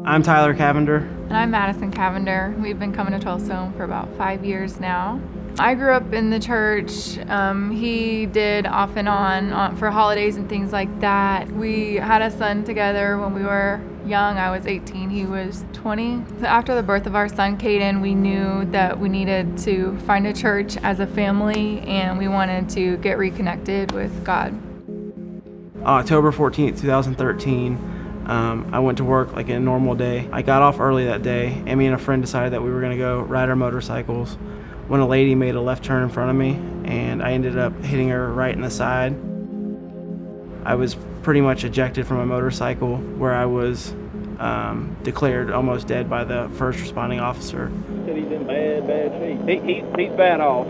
I'm Tyler Cavender. And I'm Madison Cavender. We've been coming to 12 Stone for about 5 years now. I grew up in the church. He did off and on for holidays and things like that. We had a son together when we were young. I was 18, he was 20. So after the birth of our son, Caden, we knew that we needed to find a church as a family, and we wanted to get reconnected with God. October 14th, 2013, I went to work like a normal day. I got off early that day, and me and a friend decided that we were gonna go ride our motorcycles when a lady made a left turn in front of me, and I ended up hitting her right in the side. I was pretty much ejected from a motorcycle where I was declared almost dead by the first responding officer. He's in bad shape. He's bad off.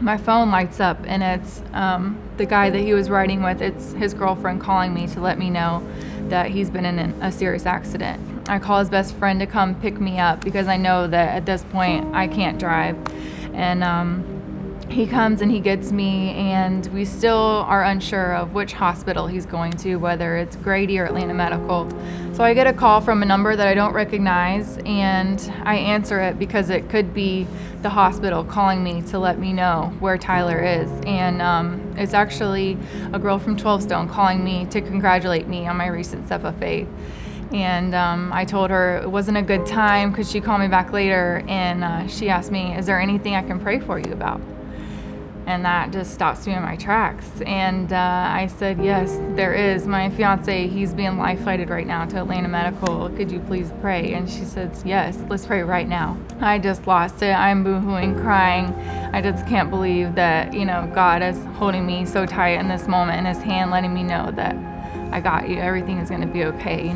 My phone lights up, and it's the guy that he was riding with. It's his girlfriend calling me to let me know that he's been in a serious accident. I call his best friend to come pick me up because I know that at this point I can't drive. And he comes and he gets me, and we still are unsure of which hospital he's going to, whether it's Grady or Atlanta Medical. So I get a call from a number that I don't recognize, and I answer it because it could be the hospital calling me to let me know where Tyler is. And it's actually a girl from 12 Stone calling me to congratulate me on my recent step of faith. And I told her it wasn't a good time because she called me back later, and she asked me, "Is there anything I can pray for you about?" And that just stops me in my tracks. And I said, "Yes, there is. My fiance, he's being life-flighted right now to Atlanta Medical. Could you please pray?" And she says, "Yes, let's pray right now." I just lost it. I'm boohooing, crying. I just can't believe that, God is holding me so tight in this moment in his hand, letting me know that I got you. Everything is going to be okay,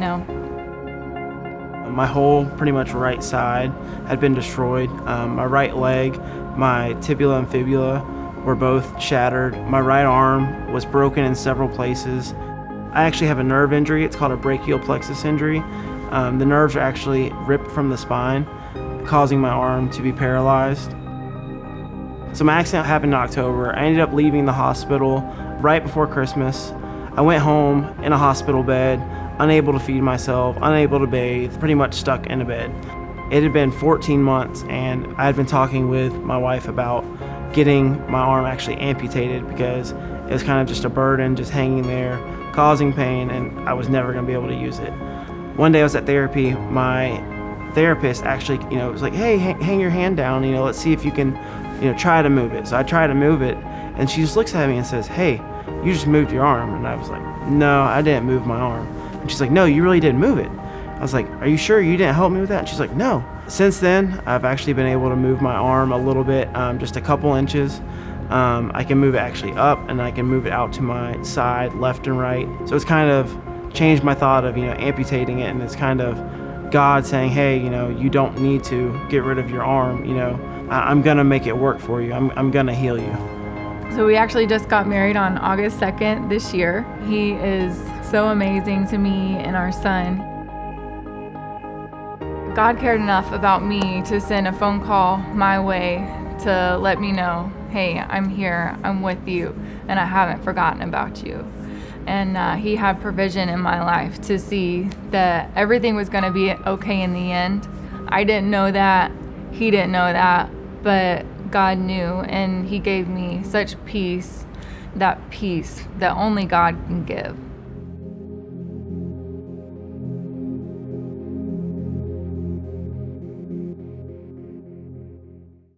My whole pretty much right side had been destroyed. My right leg, my tibia and fibula were both shattered. My right arm was broken in several places. I actually have a nerve injury. It's called a brachial plexus injury. The nerves are actually ripped from the spine, causing my arm to be paralyzed. So my accident happened in October. I ended up leaving the hospital right before Christmas. I went home in a hospital bed, unable to feed myself, unable to bathe, pretty much stuck in a bed. It had been 14 months, and I had been talking with my wife about getting my arm actually amputated because it was kind of just a burden just hanging there, causing pain, and I was never going to be able to use it. One day I was at therapy. My therapist actually, was like, "Hey, hang your hand down, let's see if you can, try to move it." So I try to move it, and she just looks at me and says, "Hey, you just moved your arm." And I was like, "No, I didn't move my arm." And she's like, "No, you really didn't move it." I was like, "Are you sure you didn't help me with that?" And she's like, "No." Since then, I've actually been able to move my arm a little bit, just a couple inches. I can move it actually up, and I can move it out to my side, left and right. So it's kind of changed my thought of, amputating it, and it's kind of God saying, "Hey, you don't need to get rid of your arm. I'm gonna make it work for you. I'm gonna heal you." So we actually just got married on August 2nd this year. He is so amazing to me and our son. God cared enough about me to send a phone call my way to let me know, "Hey, I'm here, I'm with you, and I haven't forgotten about you." And he had provision in my life to see that everything was going to be okay in the end. I didn't know that, he didn't know that, but God knew, and he gave me such peace that only God can give.